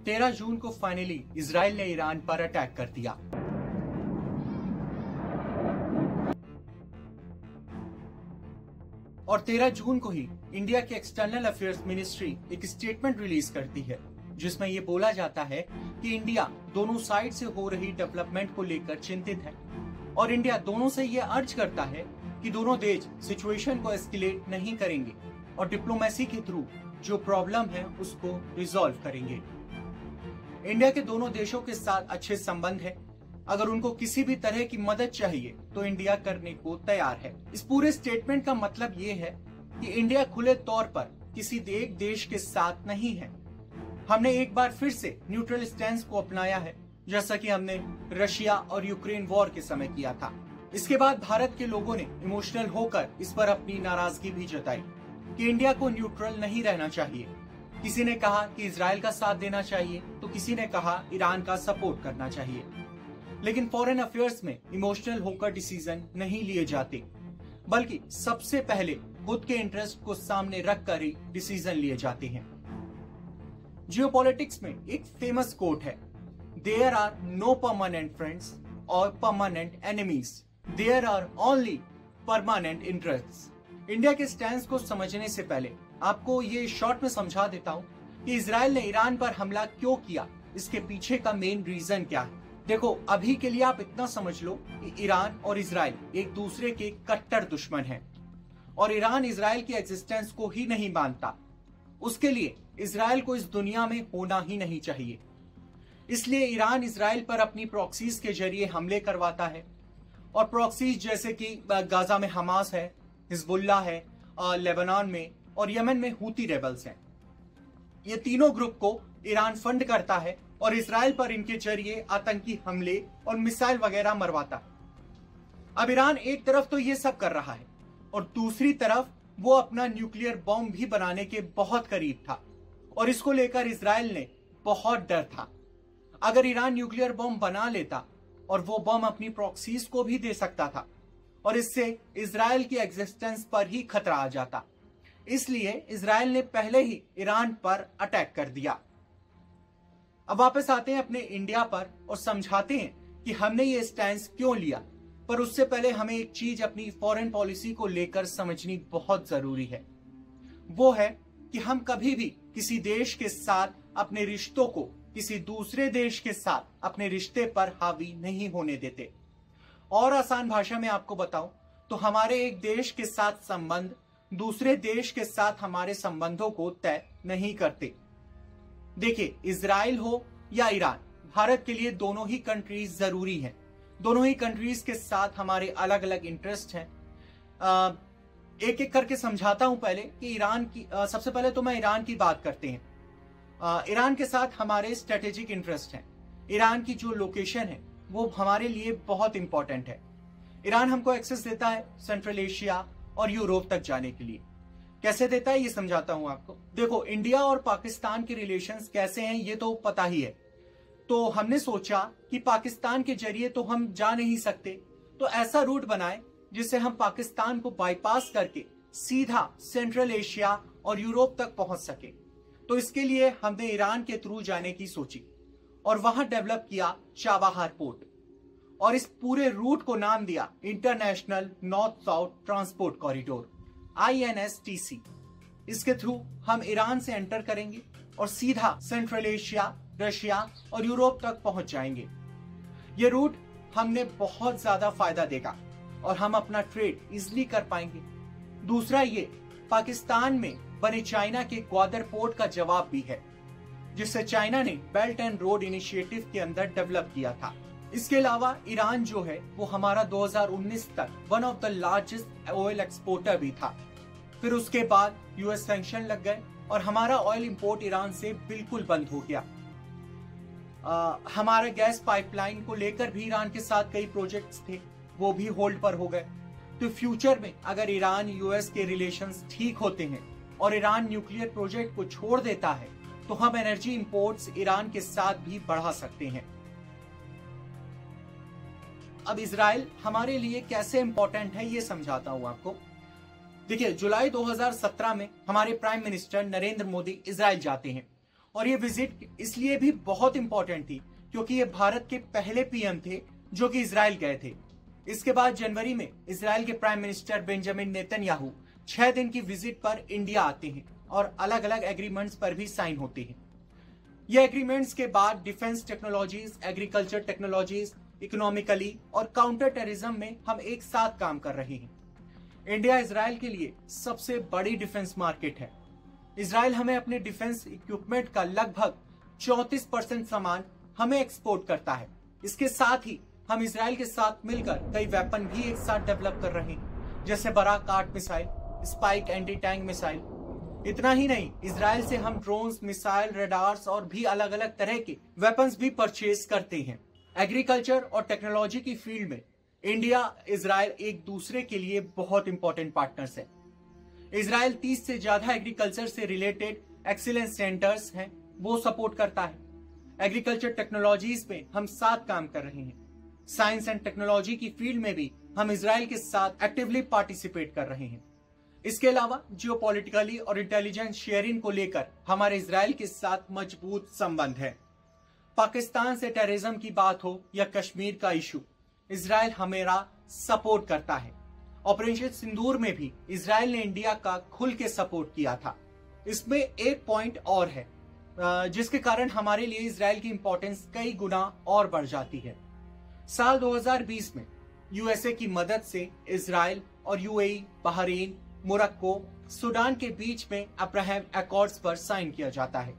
13 जून को finally Israel ने Iran पर अटैक कर दिया। और 13 जून को ही इंडिया के एक्सटर्नल अफेयर्स मिनिस्ट्री एक स्टेटमेंट रिलीज करती है जिसमें ये बोला जाता है कि इंडिया दोनों साइड से हो रही डेवलपमेंट को लेकर चिंतित है और इंडिया दोनों से ये अर्ज करता है कि दोनों देश सिचुएशन को एस्केलेट नहीं करेंगे और डिप्लोमेसी के थ्रू जो प्रॉब्लम है उसको रिजॉल्व करेंगे। इंडिया के दोनों देशों के साथ अच्छे संबंध है। अगर उनको किसी भी तरह की मदद चाहिए तो इंडिया करने को तैयार है। इस पूरे स्टेटमेंट का मतलब ये है कि इंडिया खुले तौर पर किसी एक देश के साथ नहीं है। हमने एक बार फिर से न्यूट्रल स्टैंस को अपनाया है, जैसा कि हमने रशिया और यूक्रेन वॉर के समय किया था। इसके बाद भारत के लोगों ने इमोशनल होकर इस पर अपनी नाराजगी भी जताई कि इंडिया को न्यूट्रल नहीं रहना चाहिए। किसी ने कहा कि इजराइल का साथ देना चाहिए तो किसी ने कहा ईरान का सपोर्ट करना चाहिए। लेकिन फॉरेन अफेयर्स में इमोशनल होकर डिसीजन नहीं लिए जाते, बल्कि सबसे पहले खुद के इंटरेस्ट को सामने रखकर ही डिसीजन लिए जाते हैं। जियोपॉलिटिक्स में एक फेमस कोट है, there are no permanent friends और permanent enemies, there are only permanent interests. India के स्टैंड को समझने से पहले आपको ये शॉर्ट में समझा देता हूँ कि इजराइल ने ईरान पर हमला क्यों किया, इसके पीछे का मेन रीजन क्या है। देखो, अभी के लिए आप इतना समझ लो कि ईरान और इजराइल एक दूसरे के कट्टर दुश्मन हैं और ईरान इजराइल की एग्जिस्टेंस को ही नहीं मानता। उसके लिए इजराइल को इस दुनिया में होना ही नहीं चाहिए। इसलिए ईरान इजराइल पर अपनी प्रॉक्सीज के जरिए हमले करवाता है और प्रॉक्सीज जैसे कि गाजा में हमास है, हिजबुल्लाह है, लेबनान में और यमन में हूती रेबल्स हैं। ये तीनों ग्रुप को ईरान फंड करता है और इजराइल पर इनके जरिए आतंकी हमले और मिसाइल वगैरह मरवाता है। अब ईरान एक तरफ तो ये सब कर रहा है और दूसरी तरफ वो अपना न्यूक्लियर बॉम्ब भी बनाने के बहुत करीब था और इसको लेकर इजराइल ने बहुत डर था। अगर ईरान न्यूक्लियर बॉम्ब बना लेता और वो बॉम्ब अपनी प्रॉक्सीज को भी दे सकता था और इससे इजराइल की एग्जिस्टेंस पर ही खतरा आ जाता। इसलिए इजराइल ने पहले ही ईरान पर अटैक कर दिया। अब वापस आते हैं अपने इंडिया पर और समझाते हैं कि हमने ये स्टैंड क्यों लिया। पर उससे पहले हमें एक चीज अपनी फॉरेन पॉलिसी को लेकर समझनी बहुत जरूरी है। वो है कि हम कभी भी किसी देश के साथ अपने रिश्तों को किसी दूसरे देश के साथ अपने रिश्ते पर हावी नहीं होने देते। और आसान भाषा में आपको बताऊं तो हमारे एक देश के साथ संबंध दूसरे देश के साथ हमारे संबंधों को तय नहीं करते। देखिए, इजराइल हो या ईरान, भारत के लिए दोनों ही कंट्रीज जरूरी हैं। दोनों ही कंट्रीज के साथ हमारे अलग अलग इंटरेस्ट हैं। एक एक करके समझाता हूं पहले कि ईरान की सबसे पहले तो मैं ईरान की बात करते हैं। ईरान के साथ हमारे स्ट्रेटेजिक इंटरेस्ट हैं। ईरान की जो लोकेशन है वो हमारे लिए बहुत इंपॉर्टेंट है। ईरान हमको एक्सेस देता है सेंट्रल एशिया और यूरोप तक जाने के लिए। कैसे देता है ये समझाता हूं आपको। देखो, इंडिया और पाकिस्तान के रिलेशंस कैसे हैं ये तो पता ही है। तो हमने सोचा कि पाकिस्तान के जरिए तो हम जा नहीं सकते, तो ऐसा रूट बनाए जिससे हम पाकिस्तान को बाईपास करके सीधा सेंट्रल एशिया और यूरोप तक पहुंच सके। तो इसके लिए हमने ईरान के थ्रू जाने की सोची और वहां डेवलप किया चाबाहार पोर्ट और इस पूरे रूट को नाम दिया international north south transport corridor INSTC। इसके थ्रू हम ईरान से एंटर करेंगे और सीधा सेंट्रल एशिया, रशिया और यूरोप तक पहुंच जाएंगे। ये रूट हमने बहुत ज्यादा फायदा देगा और हम अपना ट्रेड इजिली कर पाएंगे। दूसरा, ये पाकिस्तान में बने चाइना के ग्वादर पोर्ट का जवाब भी है, जिसे चाइना ने बेल्ट एंड रोड इनिशिएटिव के अंदर डेवलप किया था। इसके अलावा ईरान जो है वो हमारा 2019 तक one of the largest oil exporter भी था। फिर उसके बाद US सैंक्शन लग गए और हमारा ऑयल इंपोर्ट ईरान से बिल्कुल बंद हो गया। हमारे गैस पाइपलाइन को लेकर भी ईरान के साथ कई प्रोजेक्ट्स थे, वो भी होल्ड पर हो गए। तो फ्यूचर में अगर ईरान US के रिलेशंस ठीक होते हैं और ईरान न्यूक्लियर प्रोजेक्ट को छोड़ देता है तो हम एनर्जी इंपोर्ट्स ईरान के साथ भी बढ़ा सकते हैं। अब इजराइल हमारे लिए कैसे इंपॉर्टेंट है ये समझाता हूं आपको। देखिए, जुलाई 2017 में हमारे prime minister Narendra Modi Israel जाते हैं और ये विजिट इसलिए भी बहुत इंपॉर्टेंट थी क्योंकि ये भारत के पहले पीएम थे जो कि इजराइल गए थे। इसके बाद जनवरी में इजराइल के प्राइम मिनिस्टर बेंजामिन नेतन्याहू 6 दिन की विजिट पर इंडिया आते हैं और अलग अलग एग्रीमेंट्स पर भी साइन होते हैं। ये एग्रीमेंट्स के बाद defence technologies, agriculture technologies, economically और काउंटर टेररिज्म में हम एक साथ काम कर रहे हैं। इंडिया इजराइल के लिए सबसे बड़ी डिफेंस मार्केट है। इजराइल हमें अपने डिफेंस इक्विपमेंट का लगभग 34% सामान हमें एक्सपोर्ट करता है। इसके साथ ही हम इजराइल के साथ मिलकर कई वेपन भी एक साथ डेवलप कर रहे हैं, जैसे Barak 8 missile, Spike anti tank missile. इतना ही नहीं, इजराइल से हम ड्रोन्स, मिसाइल, रडार्स और भी अलग अलग तरह के वेपन्स भी परचेज करते हैं। एग्रीकल्चर और टेक्नोलॉजी की फील्ड में इंडिया इजराइल एक दूसरे के लिए बहुत इंपॉर्टेंट पार्टनर्स है। इजराइल 30 से ज्यादा एग्रीकल्चर से रिलेटेड एक्सीलेंस सेंटर्स हैं, वो सपोर्ट करता है। एग्रीकल्चर टेक्नोलॉजीज में हम साथ काम कर रहे हैं। साइंस एंड टेक्नोलॉजी की फील्ड में भी हम इजराइल के साथ एक्टिवली पार्टिसिपेट कर रहे हैं। इसके अलावा जियोपॉलिटिकली और इंटेलिजेंस शेयरिंग को लेकर हमारे इजराइल के साथ मजबूत संबंध है। पाकिस्तान से टेररिज्म की बात हो या कश्मीर का इशू, इजराइल हमेरा सपोर्ट करता है। ऑपरेशन सिंदूर में भी इजराइल ने इंडिया का खुल के सपोर्ट किया था। इसमें एक पॉइंट और है जिसके कारण हमारे लिए इजराइल की इंपॉर्टेंस कई गुना और बढ़ जाती है। साल 2020 में यूएसए की मदद से इजराइल और यूएई, बहरीन, मोरक्को, सूडान के बीच में अब्राहम अकॉर्ड्स पर साइन किया जाता है।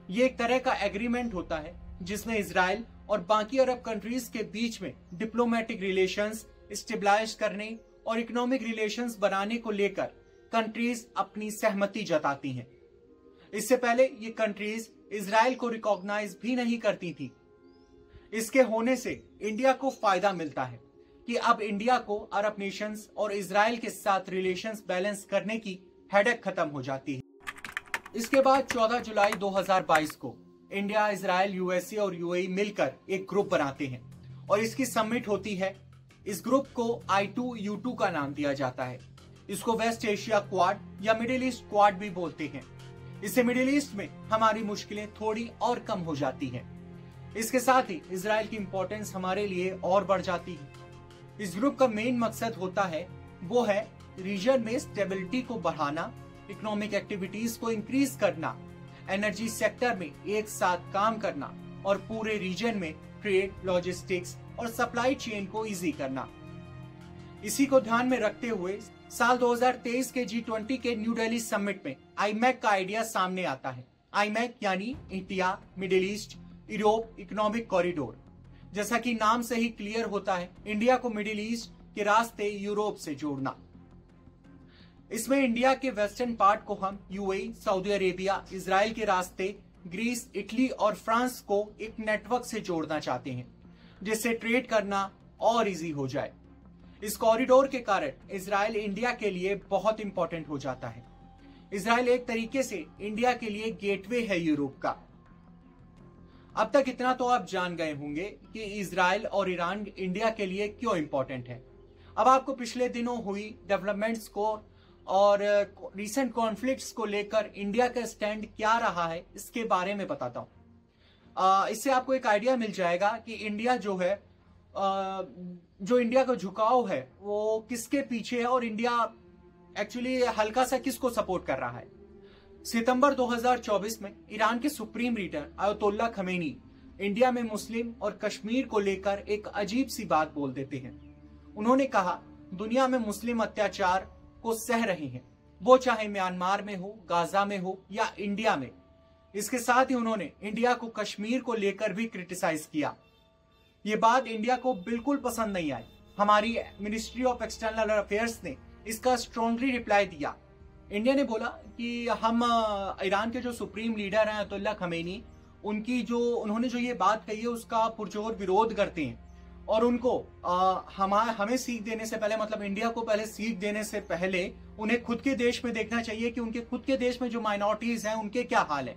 ये एक तरह का एग्रीमेंट होता है जिसमें इजराइल और बाकी अरब कंट्रीज के बीच में डिप्लोमेटिक रिलेशंस स्टेबलाइज करने और इकोनॉमिक रिलेशंस बनाने को लेकर कंट्रीज अपनी सहमति जताती हैं। इससे पहले ये कंट्रीज इजराइल को रिकॉग्नाइज भी नहीं करती थी। इसके होने से इंडिया को फायदा मिलता है कि अब इंडिया को अरब नेशंस और इजराइल के साथ रिलेशंस बैलेंस करने की हेडेक खत्म हो जाती है। इसके बाद 14 जुलाई 2022 को इंडिया, इजराइल, यूएसए और यूएई मिलकर एक ग्रुप बनाते हैं और इसकी समिट होती है। इस ग्रुप को I2U2 का नाम दिया जाता है। इसको वेस्ट एशिया क्वाड या मिडिल ईस्ट क्वाड भी बोलते हैं। इससे मिडिल ईस्ट में हमारी मुश्किलें थोड़ी और कम हो जाती हैं। इसके साथ ही इजराइल की इंपॉर्टेंस हमारे लिए और बढ़ जाती है। इस ग्रुप का मेन मकसद होता है वो है रीजन में स्टेबिलिटी को बढ़ाना, इकोनॉमिक एक्टिविटीज को इंक्रीज करना, एनर्जी सेक्टर में एक साथ काम करना और पूरे रीजन में ट्रेड, लॉजिस्टिक्स और सप्लाई चेन को इजी करना। इसी को ध्यान में रखते हुए साल 2023 के G20 के न्यू दिल्ली समिट में आईमैक का आइडिया सामने आता है। आईमैक यानी India, middle east, Europe economic corridor. जैसा कि नाम से ही क्लियर होता है, इंडिया को मिडिल ईस्ट के रास्ते यूरोप से जोड़ना। इसमें इंडिया के वेस्टर्न पार्ट को हम यूएई, सऊदी अरेबिया, इजराइल के रास्ते ग्रीस, इटली और फ्रांस को एक नेटवर्क से जोड़ना चाहते हैं जिससे ट्रेड करना और इजी हो जाए। इस कॉरिडोर के कारण इजराइल इंडिया के लिए बहुत इंपॉर्टेंट हो जाता है। इजराइल एक तरीके से इंडिया के लिए गेटवे है यूरोप का। अब तक इतना तो आप जान गए होंगे कि इजराइल और ईरान इंडिया के लिए क्यों इंपॉर्टेंट है। अब आपको पिछले दिनों हुई डेवलपमेंट्स को और रिसेंट कॉन्फ्लिक्ट्स को लेकर इंडिया का स्टैंड क्या रहा है इसके बारे में बताता हूं। इससे आपको एक आइडिया मिल जाएगा कि इंडिया जो है, जो इंडिया का झुकाव है वो किसके पीछे है और इंडिया एक्चुअली हल्का सा किसको सपोर्ट कर रहा है। सितंबर 2024 में ईरान के सुप्रीम लीडर अयतुल्ला खमेनी इंडिया में मुस्लिम और कश्मीर को लेकर एक अजीब सी बात बोल देते हैं। उन्होंने कहा, दुनिया में मुस्लिम अत्याचार को सह रहे हैं, वो चाहे म्यांमार में हो, गाजा में हो या इंडिया में। इसके साथ ही उन्होंने इंडिया को कश्मीर को लेकर भी क्रिटिसाइज किया। ये बात इंडिया को बिल्कुल पसंद नहीं आई। हमारी मिनिस्ट्री ऑफ एक्सटर्नल अफेयर्स ने इसका स्ट्रांगली रिप्लाई दिया। इंडिया ने बोला कि हम ईरान के जो सुप्रीम लीडर हैं अयतुल्ला खमेनी, उन्होंने जो ये बात कही है उसका पुरजोर विरोध करते हैं और उनको हमें सीख देने से पहले, मतलब इंडिया को पहले सीख देने से पहले उन्हें खुद के देश में देखना चाहिए कि उनके खुद के देश में जो माइनॉरिटीज हैं उनके क्या हाल है।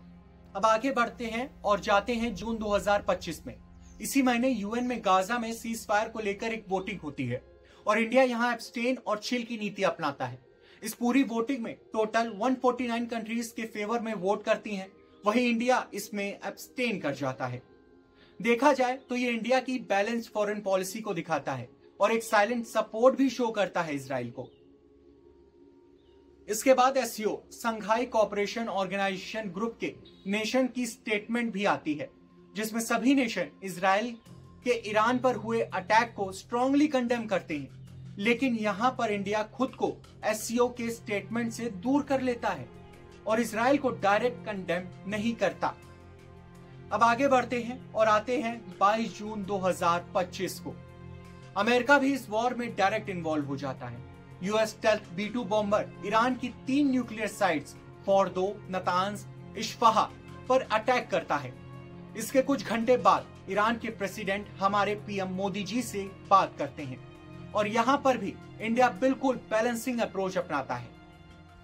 अब आगे बढ़ते हैं और जाते हैं जून 2025 में। इसी महीने यूएन में गाजा में सीज फायर को लेकर एक वोटिंग होती है और इंडिया यहाँ एब्सटेन और चिल की नीति अपनाता है। इस पूरी वोटिंग में टोटल 149 कंट्रीज के फेवर में वोट करती हैं वहीं इंडिया इसमें एब्सटेन कर जाता है। देखा जाए तो ये इंडिया की बैलेंस्ड फॉरेन पॉलिसी को दिखाता है और एक साइलेंट सपोर्ट भी शो करता है इजराइल को। इसके बाद एससीओ संघाई कोऑपरेशन ऑर्गेनाइजेशन ग्रुप के नेशन की स्टेटमेंट भी आती है, जिसमें सभी नेशन इजराइल के ईरान पर हुए अटैक को स्ट्रांगली कंडेम करते हैं। लेकिन यहां पर इंडिया खुद को एससीओ के स्टेटमेंट से दूर कर लेता है और इजराइल को डायरेक्ट कंडेम नहीं करता। अब आगे बढ़ते हैं और आते हैं 22 जून 2025 को। अमेरिका भी इस वॉर में डायरेक्ट इन्वॉल्व हो जाता है। US stealth B-2 bomber Iran की 3 न्यूक्लियर साइट्स फोर्डो, नतांज, इश्फहा पर अटैक करता है। इसके कुछ घंटे बाद ईरान के प्रेसिडेंट हमारे पीएम मोदी जी से बात करते हैं और यहाँ पर भी इंडिया बिल्कुल बैलेंसिंग अप्रोच अपनाता है।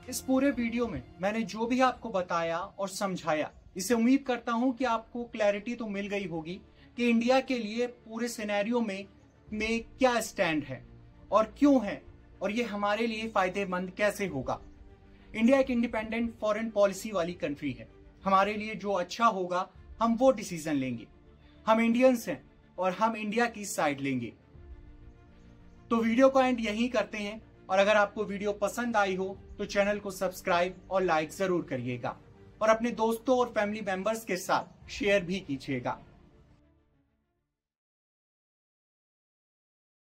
इस पूरे वीडियो में मैंने जो भी आपको बताया और समझाया, इसे उम्मीद करता हूं कि आपको क्लैरिटी तो मिल गई होगी कि इंडिया के लिए पूरे सिनेरियो में क्या स्टैंड है और क्यों है, और ये हमारे लिए फायदेमंद कैसे होगा। इंडिया एक इंडिपेंडेंट फॉरेन पॉलिसी वाली कंट्री है। हमारे लिए जो अच्छा होगा हम वो डिसीजन लेंगे। हम इंडियंस हैं और हम इंडिया की साइड लेंगे। तो वीडियो को एंड यहीं करते हैं, और अगर आपको वीडियो पसंद आई हो तो चैनल को सब्सक्राइब और लाइक जरूर करिएगा और अपने दोस्तों और फैमिली मेंबर्स के साथ शेयर भी कीजिएगा।